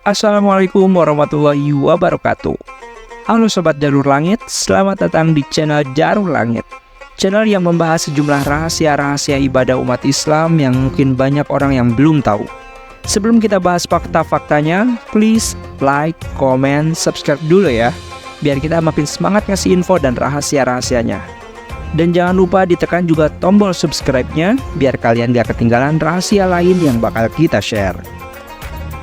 Assalamualaikum warahmatullahi wabarakatuh. Halo Sobat Jalur Langit, selamat datang di channel Jalur Langit, channel yang membahas sejumlah rahasia-rahasia ibadah umat Islam yang mungkin banyak orang yang belum tahu. Sebelum kita bahas fakta-faktanya, please like, comment, subscribe dulu ya, biar kita makin semangat ngasih info dan rahasia-rahasianya. Dan jangan lupa ditekan juga tombol subscribe-nya, biar kalian gak ketinggalan rahasia lain yang bakal kita share.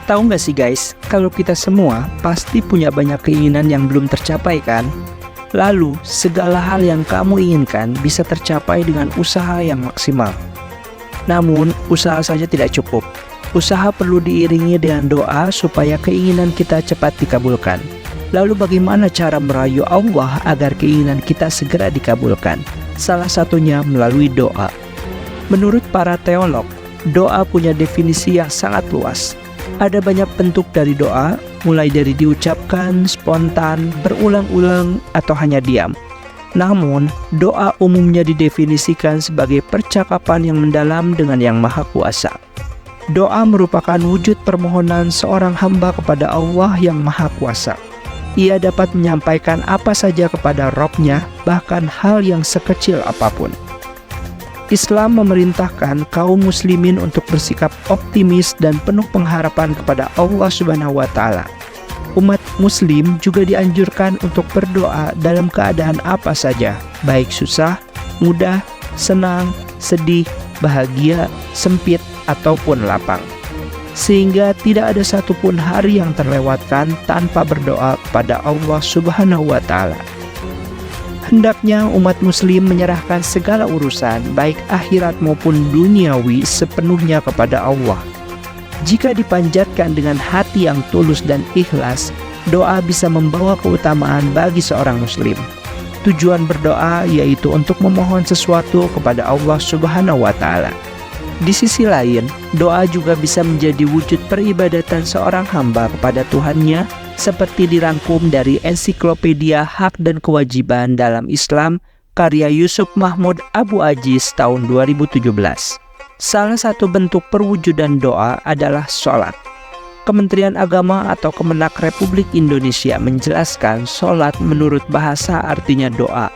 Tahu nggak sih guys, kalau kita semua pasti punya banyak keinginan yang belum tercapai kan? Lalu, segala hal yang kamu inginkan bisa tercapai dengan usaha yang maksimal. Namun, usaha saja tidak cukup. Usaha perlu diiringi dengan doa supaya keinginan kita cepat dikabulkan. Lalu bagaimana cara merayu Allah agar keinginan kita segera dikabulkan? Salah satunya melalui doa. Menurut para teolog, doa punya definisi yang sangat luas. Ada banyak bentuk dari doa, mulai dari diucapkan, spontan, berulang-ulang, atau hanya diam. Namun, doa umumnya didefinisikan sebagai percakapan yang mendalam dengan Yang Maha Kuasa. Doa merupakan wujud permohonan seorang hamba kepada Allah yang Maha Kuasa. Ia dapat menyampaikan apa saja kepada Rabb-Nya, bahkan hal yang sekecil apapun. Islam memerintahkan kaum muslimin untuk bersikap optimis dan penuh pengharapan kepada Allah Subhanahu wa Ta'ala. Umat muslim juga dianjurkan untuk berdoa dalam keadaan apa saja, baik susah, mudah, senang, sedih, bahagia, sempit, ataupun lapang. Sehingga tidak ada satupun hari yang terlewatkan tanpa berdoa kepada Allah Subhanahu wa Ta'ala. Hendaknya umat muslim menyerahkan segala urusan, baik akhirat maupun duniawi, sepenuhnya kepada Allah. Jika dipanjatkan dengan hati yang tulus dan ikhlas, doa bisa membawa keutamaan bagi seorang muslim. Tujuan berdoa yaitu untuk memohon sesuatu kepada Allah Subhanahu wa Ta'ala. Di sisi lain, doa juga bisa menjadi wujud peribadatan seorang hamba kepada Tuhannya, seperti dirangkum dari ensiklopedia Hak dan Kewajiban dalam Islam karya Yusuf Mahmud Abu Aziz tahun 2017. Salah satu bentuk perwujudan doa adalah sholat. Kementerian Agama atau Kemenak Republik Indonesia menjelaskan sholat menurut bahasa artinya doa,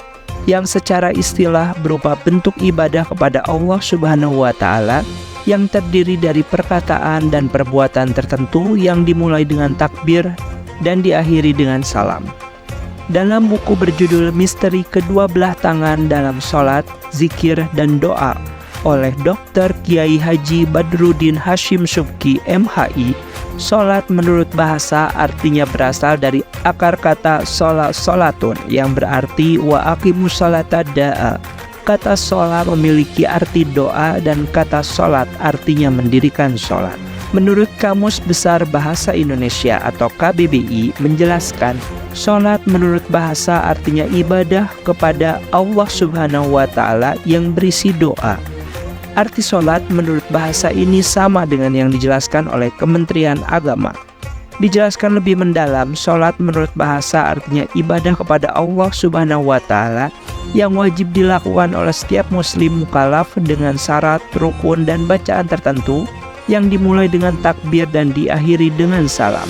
yang secara istilah berupa bentuk ibadah kepada Allah Subhanahu wa Ta'ala yang terdiri dari perkataan dan perbuatan tertentu yang dimulai dengan takbir dan diakhiri dengan salam. Dalam buku berjudul Misteri Kedua Belah Tangan dalam Sholat, Zikir, dan Doa oleh Dr. Kiai Haji Badruddin Hashim Subki MHI, sholat menurut bahasa artinya berasal dari akar kata sholatun yang berarti wa aqimus sholata da'a. Kata sholat memiliki arti doa dan kata sholat artinya mendirikan sholat. Menurut Kamus Besar Bahasa Indonesia atau KBBI menjelaskan, sholat menurut bahasa artinya ibadah kepada Allah Subhanahu wa Ta'ala yang berisi doa. Arti sholat menurut bahasa ini sama dengan yang dijelaskan oleh Kementerian Agama. Dijelaskan lebih mendalam, sholat menurut bahasa artinya ibadah kepada Allah Subhanahu wa Ta'ala yang wajib dilakukan oleh setiap muslim mukallaf dengan syarat, rukun, dan bacaan tertentu yang dimulai dengan takbir dan diakhiri dengan salam.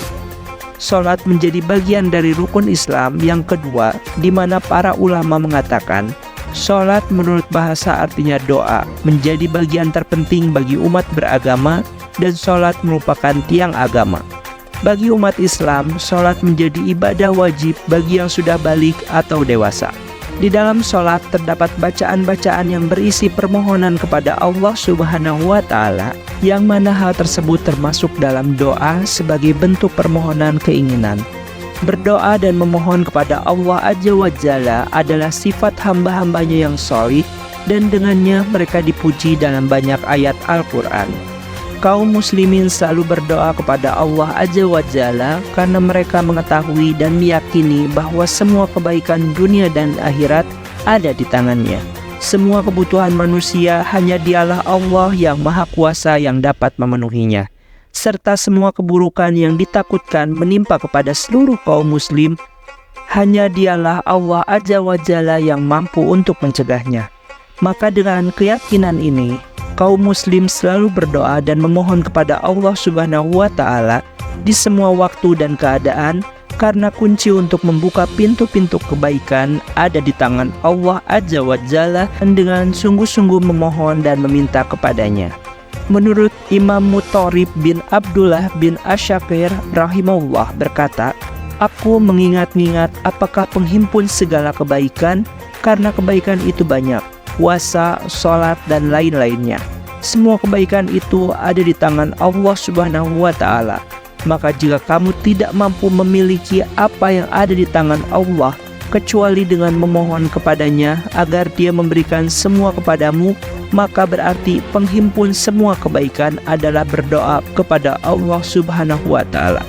Sholat menjadi bagian dari rukun Islam yang kedua, di mana para ulama mengatakan sholat menurut bahasa artinya doa, menjadi bagian terpenting bagi umat beragama, dan sholat merupakan tiang agama. Bagi umat Islam, sholat menjadi ibadah wajib bagi yang sudah balik atau dewasa. Di dalam sholat terdapat bacaan-bacaan yang berisi permohonan kepada Allah Subhanahu wa Ta'ala, yang mana hal tersebut termasuk dalam doa sebagai bentuk permohonan keinginan. Berdoa dan memohon kepada Allah Azza wa Jalla adalah sifat hamba-hambanya yang sholih, dan dengannya mereka dipuji dalam banyak ayat Al-Quran. Kaum muslimin selalu berdoa kepada Allah Azza wa Jalla karena mereka mengetahui dan meyakini bahwa semua kebaikan dunia dan akhirat ada di tangannya. Semua kebutuhan manusia hanya Dialah Allah yang Maha Kuasa yang dapat memenuhinya. Serta semua keburukan yang ditakutkan menimpa kepada seluruh kaum muslim, hanya Dialah Allah Azza wa Jalla yang mampu untuk mencegahnya. Maka dengan keyakinan ini, kaum muslim selalu berdoa dan memohon kepada Allah Subhanahu wa Ta'ala di semua waktu dan keadaan, karena kunci untuk membuka pintu-pintu kebaikan ada di tangan Allah Azza wa Jalla, dengan sungguh-sungguh memohon dan meminta kepadanya. Menurut Imam Mutarib bin Abdullah bin Asyakir rahimahullah berkata, "Aku mengingat-ingat apakah penghimpun segala kebaikan, karena kebaikan itu banyak, puasa, sholat, dan lain-lainnya. Semua kebaikan itu ada di tangan Allah Subhanahu wa Ta'ala. Maka jika kamu tidak mampu memiliki apa yang ada di tangan Allah, kecuali dengan memohon kepadanya agar Dia memberikan semua kepadamu, maka berarti penghimpun semua kebaikan adalah berdoa kepada Allah Subhanahu wa Ta'ala."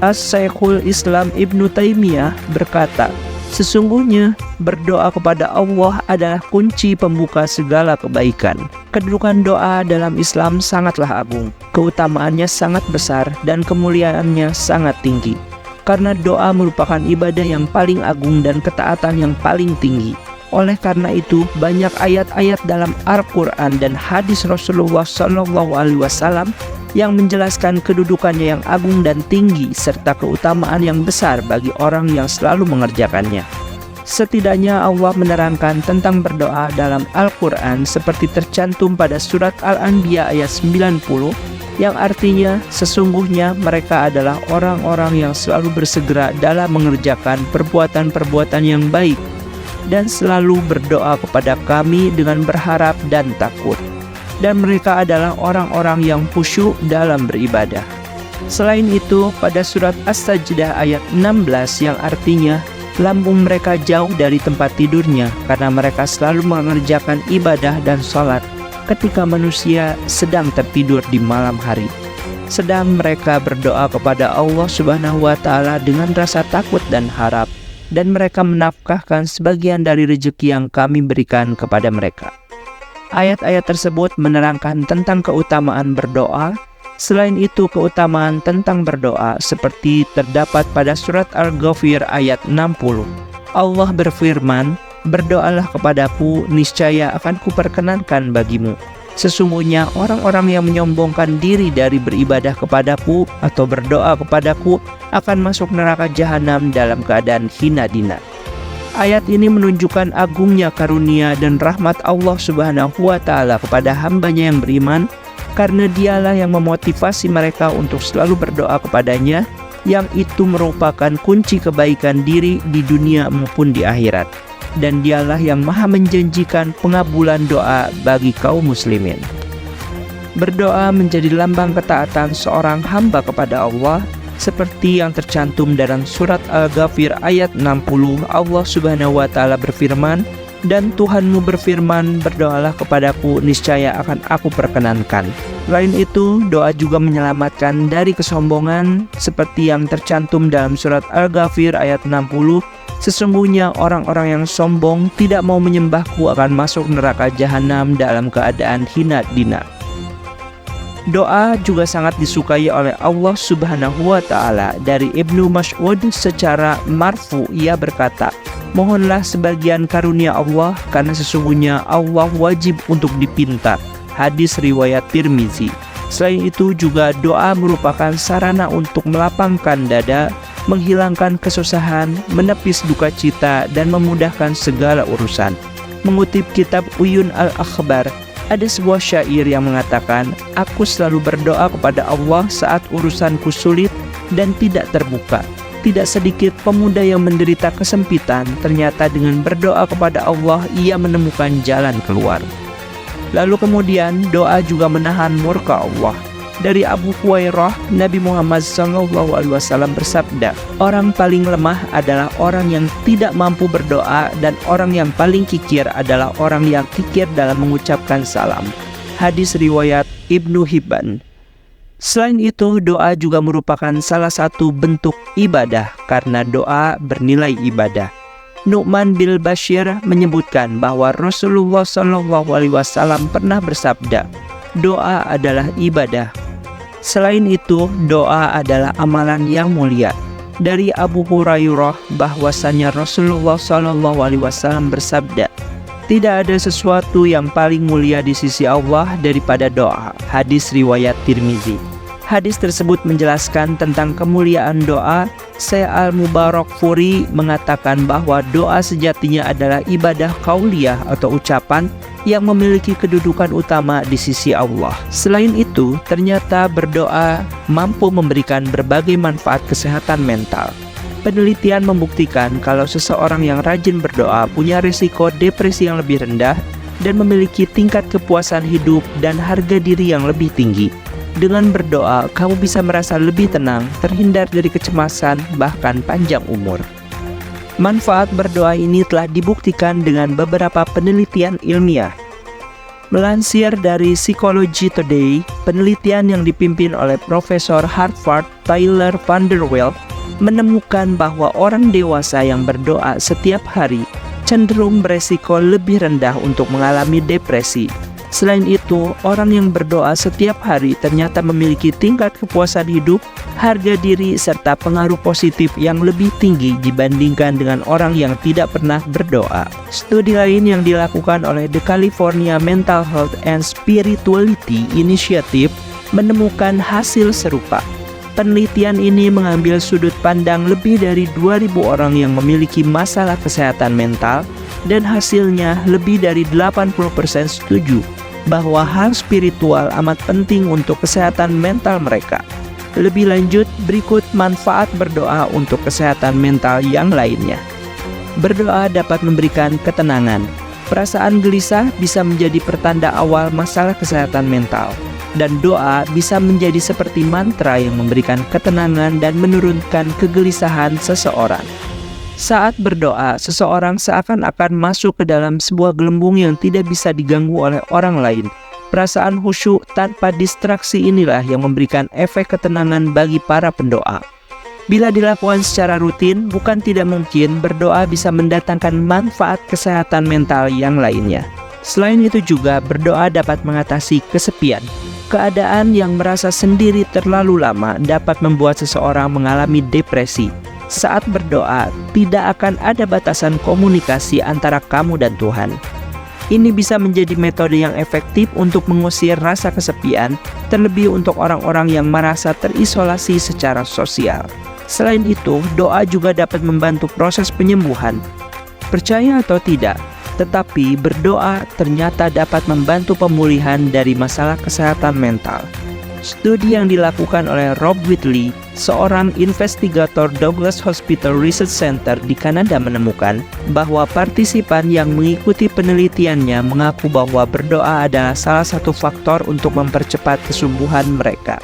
As-Syekhul Islam Ibnu Taimiyah berkata, "Sesungguhnya berdoa kepada Allah adalah kunci pembuka segala kebaikan." Kedudukan doa dalam Islam sangatlah agung, keutamaannya sangat besar, dan kemuliaannya sangat tinggi. Karena doa merupakan ibadah yang paling agung dan ketaatan yang paling tinggi. Oleh karena itu, banyak ayat-ayat dalam Al-Quran dan hadis Rasulullah SAW yang menjelaskan kedudukannya yang agung dan tinggi, serta keutamaan yang besar bagi orang yang selalu mengerjakannya. Setidaknya Allah menerangkan tentang berdoa dalam Al-Quran seperti tercantum pada surat Al-Anbiya ayat 90, yang artinya sesungguhnya mereka adalah orang-orang yang selalu bersegera dalam mengerjakan perbuatan-perbuatan yang baik dan selalu berdoa kepada Kami dengan berharap dan takut. Dan mereka adalah orang-orang yang khusyuk dalam beribadah. Selain itu, pada surat As-Sajdah ayat 16 yang artinya lambung mereka jauh dari tempat tidurnya karena mereka selalu mengerjakan ibadah dan sholat ketika manusia sedang tertidur di malam hari. Sedang mereka berdoa kepada Allah Subhanahu wa Ta'ala dengan rasa takut dan harap, dan mereka menafkahkan sebagian dari rezeki yang Kami berikan kepada mereka. Ayat-ayat tersebut menerangkan tentang keutamaan berdoa. Selain itu, keutamaan tentang berdoa seperti terdapat pada surat Al-Ghafir ayat 60. Allah berfirman, "Berdoalah kepadaku, niscaya akan kuperkenankan bagimu. Sesungguhnya orang-orang yang menyombongkan diri dari beribadah kepadaku atau berdoa kepadaku akan masuk neraka jahanam dalam keadaan hina dina." Ayat ini menunjukkan agungnya karunia dan rahmat Allah Subhanahu wa Ta'ala kepada hambanya yang beriman, karena Dialah yang memotivasi mereka untuk selalu berdoa kepadanya, yang itu merupakan kunci kebaikan diri di dunia maupun di akhirat. Dan Dialah yang maha menjanjikan pengabulan doa bagi kaum muslimin. Berdoa menjadi lambang ketaatan seorang hamba kepada Allah, seperti yang tercantum dalam surat Al-Ghafir ayat 60. Allah Subhanahu wa Ta'ala berfirman, "Dan Tuhanmu berfirman, berdoalah kepadaku, niscaya akan aku perkenankan." Selain itu, doa juga menyelamatkan dari kesombongan, seperti yang tercantum dalam surat Al-Ghafir ayat 60. "Sesungguhnya orang-orang yang sombong tidak mau menyembahku akan masuk neraka jahanam dalam keadaan hina dina." Doa juga sangat disukai oleh Allah Subhanahu wa Ta'ala. Dari Ibnu Mas'ud secara marfu, ia berkata, "Mohonlah sebagian karunia Allah, karena sesungguhnya Allah wajib untuk dipinta." Hadis riwayat Tirmizi. Selain itu juga doa merupakan sarana untuk melapangkan dada, menghilangkan kesusahan, menepis duka cita, dan memudahkan segala urusan. Mengutip kitab Uyun Al-Akhbar, ada sebuah syair yang mengatakan, "Aku selalu berdoa kepada Allah saat urusanku sulit dan tidak terbuka. Tidak sedikit pemuda yang menderita kesempitan, ternyata dengan berdoa kepada Allah ia menemukan jalan keluar." Lalu kemudian doa juga menahan murka Allah. Dari Abu Hurairah, Nabi Muhammad SAW bersabda, "Orang paling lemah adalah orang yang tidak mampu berdoa, dan orang yang paling kikir adalah orang yang kikir dalam mengucapkan salam." Hadis riwayat Ibnu Hibban. Selain itu, doa juga merupakan salah satu bentuk ibadah karena doa bernilai ibadah. Nu'man bin Bashir menyebutkan bahwa Rasulullah SAW pernah bersabda, "Doa adalah ibadah." Selain itu, doa adalah amalan yang mulia. Dari Abu Hurairah bahwasanya Rasulullah SAW bersabda, "Tidak ada sesuatu yang paling mulia di sisi Allah daripada doa." Hadis riwayat Tirmizi. Hadis tersebut menjelaskan tentang kemuliaan doa. Syekh Al-Mubarakfuri mengatakan bahwa doa sejatinya adalah ibadah qauliyah atau ucapan yang memiliki kedudukan utama di sisi Allah. Selain itu, ternyata berdoa mampu memberikan berbagai manfaat kesehatan mental. Penelitian membuktikan kalau seseorang yang rajin berdoa punya risiko depresi yang lebih rendah dan memiliki tingkat kepuasan hidup dan harga diri yang lebih tinggi. Dengan berdoa, kamu bisa merasa lebih tenang, terhindar dari kecemasan, bahkan panjang umur. Manfaat berdoa ini telah dibuktikan dengan beberapa penelitian ilmiah. Melansir dari Psychology Today, penelitian yang dipimpin oleh Profesor Harvard Tyler Vanderwelt menemukan bahwa orang dewasa yang berdoa setiap hari cenderung beresiko lebih rendah untuk mengalami depresi. Selain itu, orang yang berdoa setiap hari ternyata memiliki tingkat kepuasan hidup, harga diri, serta pengaruh positif yang lebih tinggi dibandingkan dengan orang yang tidak pernah berdoa. Studi lain yang dilakukan oleh The California Mental Health and Spirituality Initiative menemukan hasil serupa. Penelitian ini mengambil sudut pandang lebih dari 2.000 orang yang memiliki masalah kesehatan mental, dan hasilnya lebih dari 80% setuju bahwa hal spiritual amat penting untuk kesehatan mental mereka. Lebih lanjut, berikut manfaat berdoa untuk kesehatan mental yang lainnya. Berdoa dapat memberikan ketenangan. Perasaan gelisah bisa menjadi pertanda awal masalah kesehatan mental, dan doa bisa menjadi seperti mantra yang memberikan ketenangan dan menurunkan kegelisahan seseorang. Saat berdoa, seseorang seakan-akan masuk ke dalam sebuah gelembung yang tidak bisa diganggu oleh orang lain. Perasaan khusyuk tanpa distraksi inilah yang memberikan efek ketenangan bagi para pendoa. Bila dilakukan secara rutin, bukan tidak mungkin berdoa bisa mendatangkan manfaat kesehatan mental yang lainnya. Selain itu juga, berdoa dapat mengatasi kesepian. Keadaan yang merasa sendiri terlalu lama dapat membuat seseorang mengalami depresi. Saat berdoa, tidak akan ada batasan komunikasi antara kamu dan Tuhan. Ini bisa menjadi metode yang efektif untuk mengusir rasa kesepian, terlebih untuk orang-orang yang merasa terisolasi secara sosial. Selain itu, doa juga dapat membantu proses penyembuhan. Percaya atau tidak, tetapi berdoa ternyata dapat membantu pemulihan dari masalah kesehatan mental. Studi yang dilakukan oleh Rob Whitley, seorang investigator Douglas Hospital Research Center di Kanada, menemukan bahwa partisipan yang mengikuti penelitiannya mengaku bahwa berdoa adalah salah satu faktor untuk mempercepat kesembuhan mereka.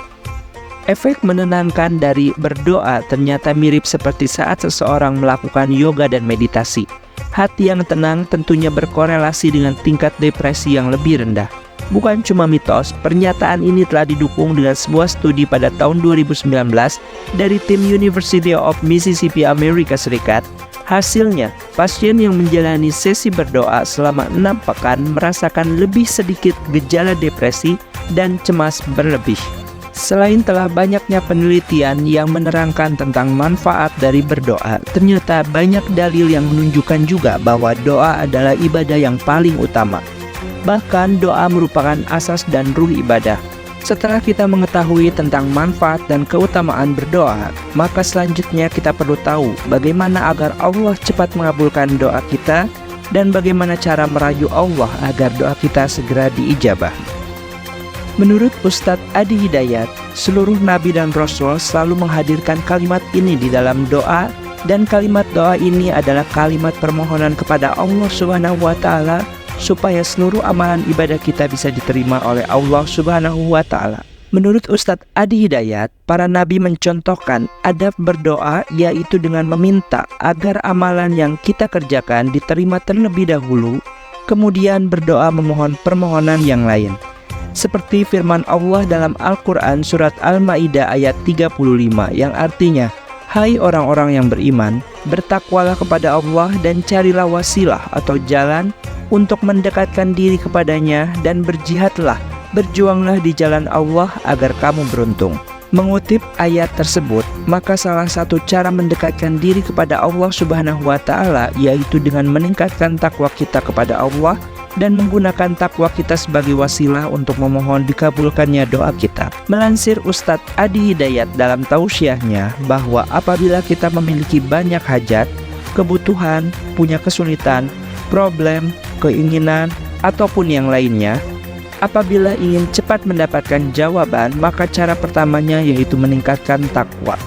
Efek menenangkan dari berdoa ternyata mirip seperti saat seseorang melakukan yoga dan meditasi. Hati yang tenang tentunya berkorelasi dengan tingkat depresi yang lebih rendah. Bukan cuma mitos, pernyataan ini telah didukung dengan sebuah studi pada tahun 2019 dari tim University of Mississippi, Amerika Serikat. Hasilnya, pasien yang menjalani sesi berdoa selama 6 pekan merasakan lebih sedikit gejala depresi dan cemas berlebih. Selain telah banyaknya penelitian yang menerangkan tentang manfaat dari berdoa, ternyata banyak dalil yang menunjukkan juga bahwa doa adalah ibadah yang paling utama. Bahkan doa merupakan asas dan ruh ibadah. Setelah kita mengetahui tentang manfaat dan keutamaan berdoa, maka selanjutnya kita perlu tahu bagaimana agar Allah cepat mengabulkan doa kita dan bagaimana cara merayu Allah agar doa kita segera diijabah. Menurut Ustadz Adi Hidayat, seluruh nabi dan rasul selalu menghadirkan kalimat ini di dalam doa, dan kalimat doa ini adalah kalimat permohonan kepada Allah Subhanahu wa Ta'ala supaya seluruh amalan ibadah kita bisa diterima oleh Allah Subhanahu wa Ta'ala. Menurut Ustadz Adi Hidayat, para nabi mencontohkan adab berdoa, yaitu dengan meminta agar amalan yang kita kerjakan diterima terlebih dahulu, kemudian berdoa memohon permohonan yang lain. Seperti firman Allah dalam Al-Quran surat Al-Ma'idah ayat 35 yang artinya, "Hai orang-orang yang beriman, bertakwalah kepada Allah dan carilah wasilah atau jalan untuk mendekatkan diri kepadanya, dan berjihadlah, berjuanglah di jalan Allah agar kamu beruntung." Mengutip ayat tersebut, maka salah satu cara mendekatkan diri kepada Allah Subhanahu wa Ta'ala yaitu dengan meningkatkan takwa kita kepada Allah dan menggunakan takwa kita sebagai wasilah untuk memohon dikabulkannya doa kita. Melansir Ustadz Adi Hidayat dalam tausiahnya bahwa apabila kita memiliki banyak hajat, kebutuhan, punya kesulitan, problem, keinginan, ataupun yang lainnya, apabila ingin cepat mendapatkan jawaban, maka cara pertamanya yaitu meningkatkan takwa.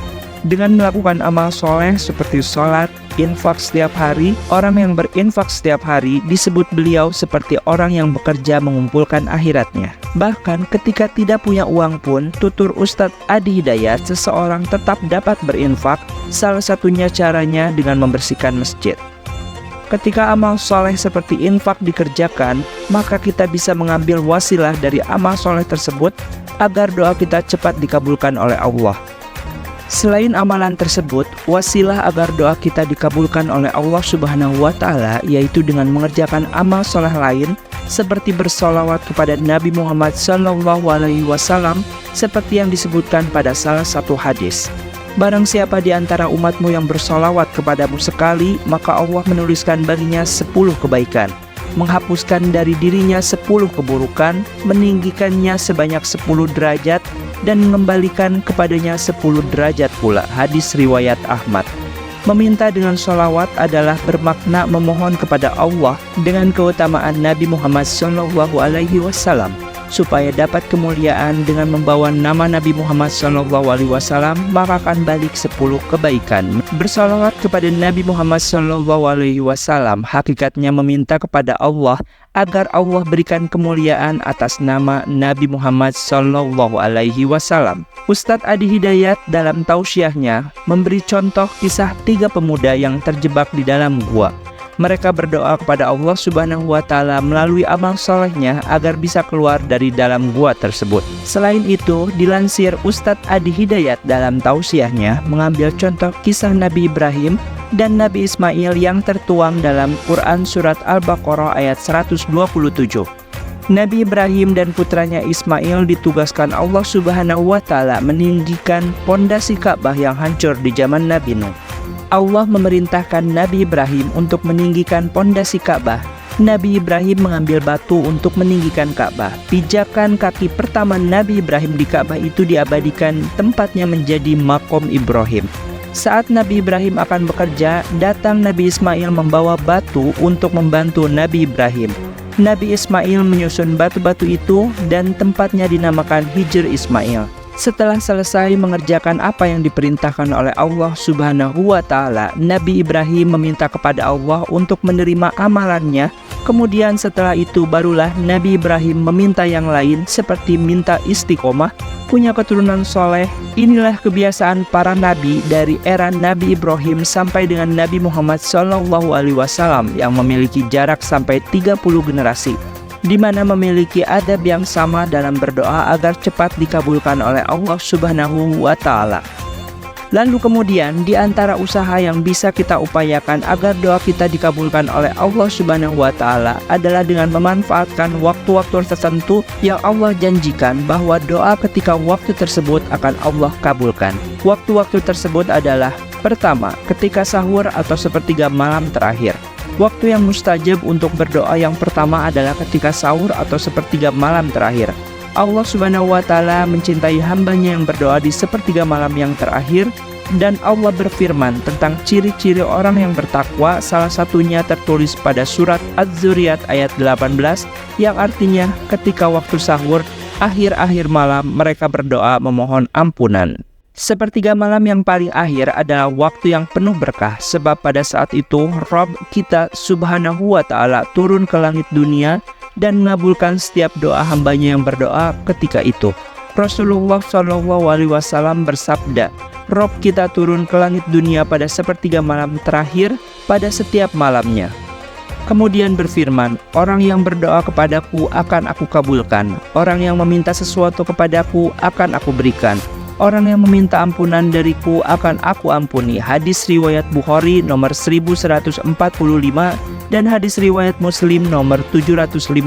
Dengan melakukan amal soleh seperti sholat, infak setiap hari, orang yang berinfak setiap hari disebut beliau seperti orang yang bekerja mengumpulkan akhiratnya. Bahkan ketika tidak punya uang pun, tutur Ustadz Adi Hidayat, seseorang tetap dapat berinfak, salah satunya caranya dengan membersihkan masjid. Ketika amal soleh seperti infak dikerjakan, maka kita bisa mengambil wasilah dari amal soleh tersebut agar doa kita cepat dikabulkan oleh Allah. Selain amalan tersebut, wasilah agar doa kita dikabulkan oleh Allah Subhanahu wa Ta'ala yaitu dengan mengerjakan amal soleh lain seperti bersolawat kepada Nabi Muhammad SAW seperti yang disebutkan pada salah satu hadis. Barang siapa di antara umatmu yang bersolawat kepadamu sekali, maka Allah menuliskan baginya 10 kebaikan, menghapuskan dari dirinya 10 keburukan, meninggikannya sebanyak 10 derajat, dan mengembalikan kepadanya 10 derajat pula. Hadis riwayat Ahmad. Meminta dengan sholawat adalah bermakna memohon kepada Allah dengan keutamaan Nabi Muhammad SAW supaya dapat kemuliaan. Dengan membawa nama Nabi Muhammad SAW, maka akan balik 10 kebaikan. Bersalawat kepada Nabi Muhammad SAW hakikatnya meminta kepada Allah agar Allah berikan kemuliaan atas nama Nabi Muhammad SAW. Ustadz Adi Hidayat dalam tausiahnya memberi contoh kisah 3 pemuda yang terjebak di dalam gua. Mereka berdoa kepada Allah Subhanahu wa Ta'ala melalui amal solehnya agar bisa keluar dari dalam gua tersebut. Selain itu, dilansir Ustadz Adi Hidayat dalam tausiahnya mengambil contoh kisah Nabi Ibrahim dan Nabi Ismail yang tertuang dalam Quran Surat Al-Baqarah ayat 127. Nabi Ibrahim dan putranya Ismail ditugaskan Allah Subhanahu wa Ta'ala meninggikan pondasi Ka'bah yang hancur di zaman Nabi Nuh. Allah memerintahkan Nabi Ibrahim untuk meninggikan pondasi Ka'bah. Nabi Ibrahim mengambil batu untuk meninggikan Ka'bah. Pijakan kaki pertama Nabi Ibrahim di Ka'bah itu diabadikan, tempatnya menjadi Maqam Ibrahim. Saat Nabi Ibrahim akan bekerja, datang Nabi Ismail membawa batu untuk membantu Nabi Ibrahim. Nabi Ismail menyusun batu-batu itu dan tempatnya dinamakan Hijr Ismail. Setelah selesai mengerjakan apa yang diperintahkan oleh Allah Subhanahu wa Ta'ala, Nabi Ibrahim meminta kepada Allah untuk menerima amalannya. Kemudian setelah itu barulah Nabi Ibrahim meminta yang lain seperti minta istiqomah, punya keturunan soleh. Inilah kebiasaan para nabi dari era Nabi Ibrahim sampai dengan Nabi Muhammad SAW yang memiliki jarak sampai 30 generasi, di mana memiliki adab yang sama dalam berdoa agar cepat dikabulkan oleh Allah Subhanahu wa Ta'ala. Lalu kemudian di antara usaha yang bisa kita upayakan agar doa kita dikabulkan oleh Allah Subhanahu wa Ta'ala adalah dengan memanfaatkan waktu-waktu tertentu yang Allah janjikan bahwa doa ketika waktu tersebut akan Allah kabulkan. Waktu-waktu tersebut adalah: pertama, ketika sahur atau sepertiga malam terakhir. Waktu yang mustajab untuk berdoa yang pertama adalah ketika sahur atau sepertiga malam terakhir. Allah Subhanahu wa Ta'ala mencintai hambanya yang berdoa di sepertiga malam yang terakhir, dan Allah berfirman tentang ciri-ciri orang yang bertakwa. Salah satunya tertulis pada surat Az-Zuriyat ayat 18 yang artinya ketika waktu sahur, akhir-akhir malam mereka berdoa memohon ampunan. Sepertiga malam yang paling akhir adalah waktu yang penuh berkah, sebab pada saat itu Rabb kita Subhanahu wa Ta'ala turun ke langit dunia dan mengabulkan setiap doa hambanya yang berdoa ketika itu. Rasulullah SAW bersabda, Rabb kita turun ke langit dunia pada sepertiga malam terakhir pada setiap malamnya. Kemudian berfirman, orang yang berdoa kepadaku akan aku kabulkan, orang yang meminta sesuatu kepadaku akan aku berikan, orang yang meminta ampunan dariku akan aku ampuni. Hadis riwayat Bukhari nomor 1145 dan hadis riwayat Muslim nomor 758.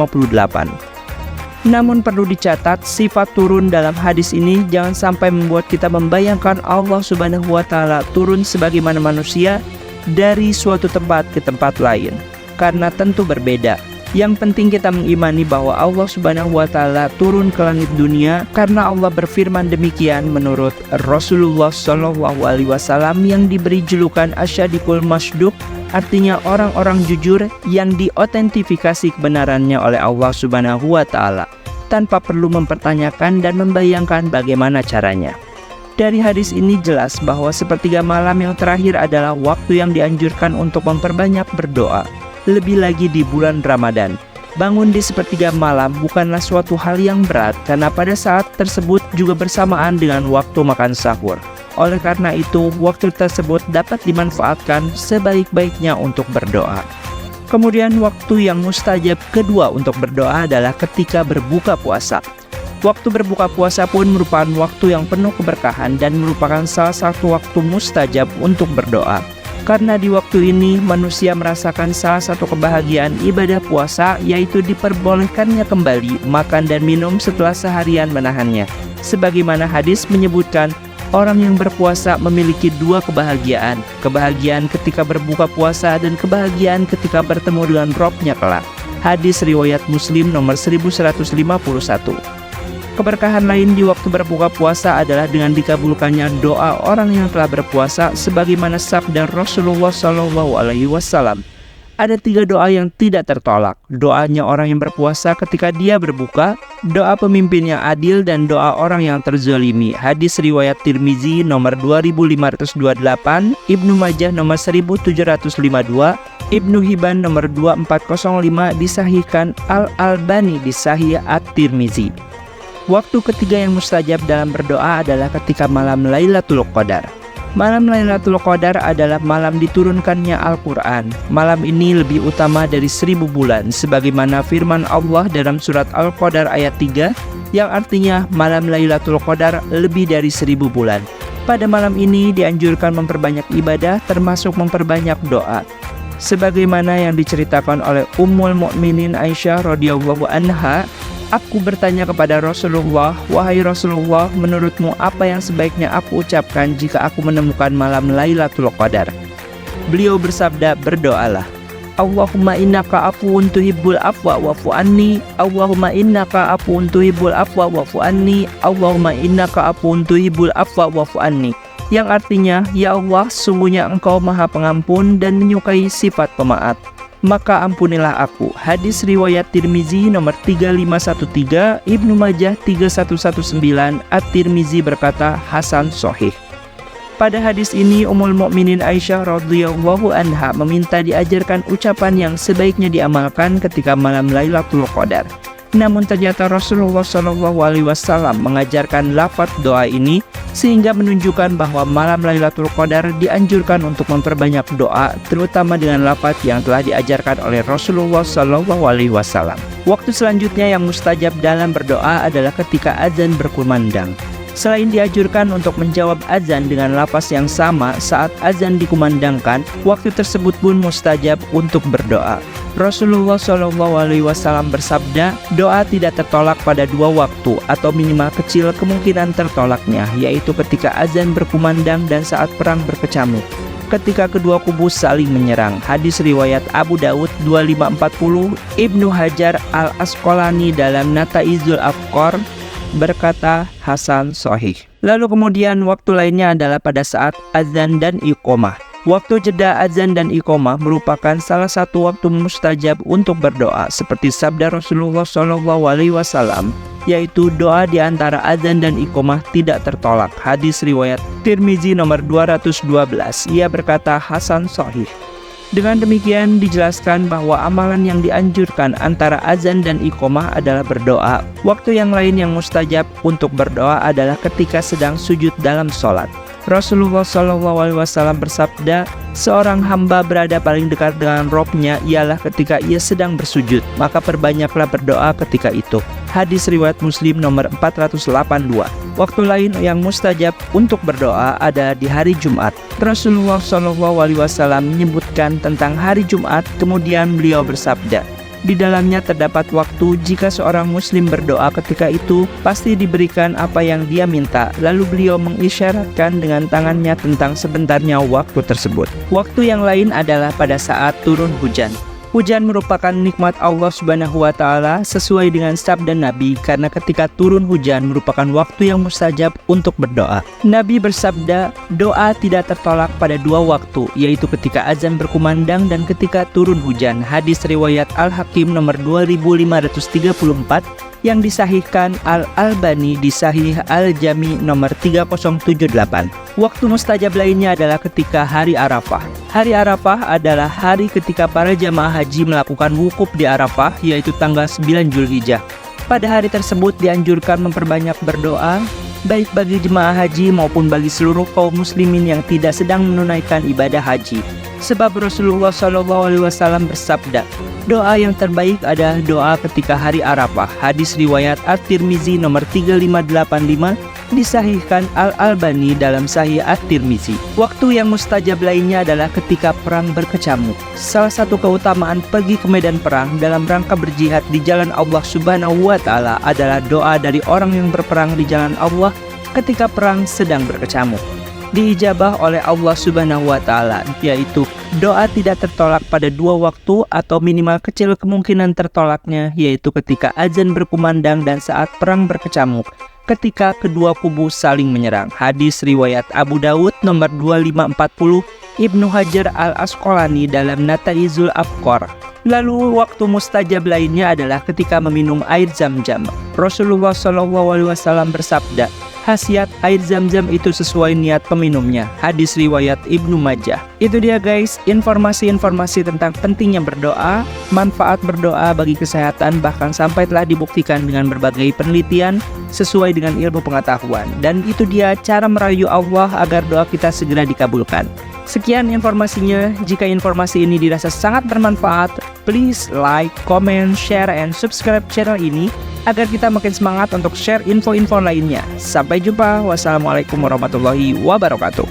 Namun perlu dicatat, sifat turun dalam hadis ini jangan sampai membuat kita membayangkan Allah Subhanahu wa Ta'ala turun sebagaimana manusia dari suatu tempat ke tempat lain, karena tentu berbeda. Yang penting kita mengimani bahwa Allah Subhanahu wa Ta'ala turun ke langit dunia karena Allah berfirman demikian menurut Rasulullah Shallallahu Alaihi Wasallam yang diberi julukan Asyadiqul Masduq, artinya orang-orang jujur yang diotentifikasi kebenarannya oleh Allah Subhanahu wa Ta'ala tanpa perlu mempertanyakan dan membayangkan bagaimana caranya. Dari hadis ini jelas bahwa sepertiga malam yang terakhir adalah waktu yang dianjurkan untuk memperbanyak berdoa. Lebih lagi di bulan Ramadan. Bangun di sepertiga malam bukanlah suatu hal yang berat karena pada saat tersebut juga bersamaan dengan waktu makan sahur. Oleh karena itu, waktu tersebut dapat dimanfaatkan sebaik-baiknya untuk berdoa. Kemudian waktu yang mustajab kedua untuk berdoa adalah ketika berbuka puasa. Waktu berbuka puasa pun merupakan waktu yang penuh keberkahan dan merupakan salah satu waktu mustajab untuk berdoa. Karena di waktu ini manusia merasakan salah satu kebahagiaan ibadah puasa, yaitu diperbolehkannya kembali makan dan minum setelah seharian menahannya. Sebagaimana hadis menyebutkan, orang yang berpuasa memiliki dua kebahagiaan. Kebahagiaan ketika berbuka puasa dan kebahagiaan ketika bertemu dengan Robnya kelak. Hadis riwayat Muslim nomor 1151. Keberkahan lain di waktu berbuka puasa adalah dengan dikabulkannya doa orang yang telah berpuasa sebagaimana sabda Rasulullah Shallallahu Alaihi Wasallam. Ada 3 doa yang tidak tertolak. Doanya orang yang berpuasa ketika dia berbuka, doa pemimpin yang adil, dan doa orang yang terzalimi. Hadis riwayat Tirmizi nomor 2528, Ibnu Majah nomor 1752, Ibnu Hibban nomor 2405, disahihkan Al-Albani di Sahih At-Tirmizi. Waktu ketiga yang mustajab dalam berdoa adalah ketika malam Lailatul Qadar. Malam Lailatul Qadar adalah malam diturunkannya Al-Quran. Malam ini lebih utama dari 1000 bulan, sebagaimana firman Allah dalam surat Al-Qadar ayat 3, yang artinya malam Lailatul Qadar lebih dari 1000 bulan. Pada malam ini dianjurkan memperbanyak ibadah, termasuk memperbanyak doa. Sebagaimana yang diceritakan oleh Ummul Mukminin Aisyah radhiyallahu anha, aku bertanya kepada Rasulullah, "Wahai Rasulullah, menurutmu apa yang sebaiknya aku ucapkan jika aku menemukan malam Lailatul Qadar?" Beliau bersabda, "Berdoalah. Allahumma innaka afuwun tuhibbul afwa wa'fu anni. Allahumma innaka afuwun tuhibbul afwa wa'fu anni. Allahumma innaka afuwun tuhibbul afwa wa'fu anni." Yang artinya, "Ya Allah, sungguhnya Engkau Maha Pengampun dan menyukai sifat pemaaf, maka ampunilah aku." Hadis riwayat Tirmizi nomor 3513, Ibnu Majah 3119, At-Tirmizi berkata hasan sahih. Pada hadis ini Ummul Mukminin Aisyah radhiyallahu anha meminta diajarkan ucapan yang sebaiknya diamalkan ketika malam Lailatul Qadar. Namun ternyata Rasulullah Shallallahu Alaihi Wasallam mengajarkan lafaz doa ini sehingga menunjukkan bahwa malam Lailatul Qadar dianjurkan untuk memperbanyak doa, terutama dengan lafaz yang telah diajarkan oleh Rasulullah Shallallahu Alaihi Wasallam. Waktu selanjutnya yang mustajab dalam berdoa adalah ketika azan berkumandang. Selain dianjurkan untuk menjawab azan dengan lafaz yang sama saat azan dikumandangkan, waktu tersebut pun mustajab untuk berdoa. Rasulullah Shallallahu Alaihi Wasallam bersabda, doa tidak tertolak pada 2 waktu atau minimal kecil kemungkinan tertolaknya, yaitu ketika azan berkumandang dan saat perang berkecamuk, ketika kedua kubu saling menyerang. Hadis riwayat Abu Daud 2540, Ibnu Hajar Al-Asqalani dalam Nataizul Afkar berkata hasan sahih. Lalu kemudian waktu lainnya adalah pada saat azan dan iqomah. Waktu jeda azan dan iqomah merupakan salah satu waktu mustajab untuk berdoa, seperti sabda Rasulullah SAW, yaitu doa di antara azan dan iqomah tidak tertolak. Hadis riwayat Tirmizi nomor 212. Ia berkata hasan sahih. Dengan demikian dijelaskan bahwa amalan yang dianjurkan antara azan dan iqomah adalah berdoa. Waktu yang lain yang mustajab untuk berdoa adalah ketika sedang sujud dalam sholat. Rasulullah SAW bersabda, seorang hamba berada paling dekat dengan Robnya ialah ketika ia sedang bersujud, maka perbanyaklah berdoa ketika itu. Hadis riwayat Muslim nomor 482. Waktu lain yang mustajab untuk berdoa ada di hari Jumat. Rasulullah SAW menyebutkan tentang hari Jumat, kemudian beliau bersabda, di dalamnya terdapat waktu jika seorang muslim berdoa ketika itu pasti diberikan apa yang dia minta. Lalu beliau mengisyaratkan dengan tangannya tentang sebentarnya waktu tersebut. Waktu yang lain adalah pada saat turun hujan. Hujan merupakan nikmat Allah Subhanahu wa Ta'ala sesuai dengan sabda Nabi, karena ketika turun hujan merupakan waktu yang mustajab untuk berdoa. Nabi bersabda, doa tidak tertolak pada dua waktu, yaitu ketika azan berkumandang dan ketika turun hujan. Hadis riwayat Al-Hakim nomor 2534 yang disahihkan Al-Albani di Sahih Al-Jami nomor 3078. Waktu mustajab lainnya adalah ketika hari Arafah. Hari Arafah adalah hari ketika para jamaah haji melakukan wukuf di Arafah, yaitu tanggal 9 Zulhijjah. Pada hari tersebut dianjurkan memperbanyak berdoa, baik bagi jemaah haji maupun bagi seluruh kaum muslimin yang tidak sedang menunaikan ibadah haji. Sebab Rasulullah SAW bersabda, doa yang terbaik adalah doa ketika hari Arafah. Hadis riwayat At-Tirmizi nomor 3585 disahihkan Al-Albani dalam Sahih At-Tirmizi. Waktu yang mustajab lainnya adalah ketika perang berkecamuk. Salah satu keutamaan pergi ke medan perang dalam rangka berjihad di jalan Allah Subhanahu wa Ta'ala adalah doa dari orang yang berperang di jalan Allah ketika perang sedang berkecamuk diijabah oleh Allah Subhanahu wa Ta'ala, yaitu doa tidak tertolak pada dua waktu atau minimal kecil kemungkinan tertolaknya, yaitu ketika azan berkumandang dan saat perang berkecamuk, ketika kedua kubu saling menyerang. Hadis riwayat Abu Dawud nomor 2540, Ibnu Hajar Al-Asqalani dalam Nataizul Afkar. Lalu waktu mustajab lainnya adalah ketika meminum air zam-zam. Rasulullah SAW bersabda, khasiat air zam-zam itu sesuai niat peminumnya. Hadis riwayat Ibnu Majah. Itu dia guys, informasi-informasi tentang pentingnya berdoa, manfaat berdoa bagi kesehatan, bahkan sampai telah dibuktikan dengan berbagai penelitian sesuai dengan ilmu pengetahuan. Dan itu dia cara merayu Allah agar doa kita segera dikabulkan. Sekian informasinya. Jika informasi ini dirasa sangat bermanfaat, please like, comment, share, and subscribe channel ini agar kita makin semangat untuk share info-info lainnya. Sampai jumpa. Wassalamualaikum warahmatullahi wabarakatuh.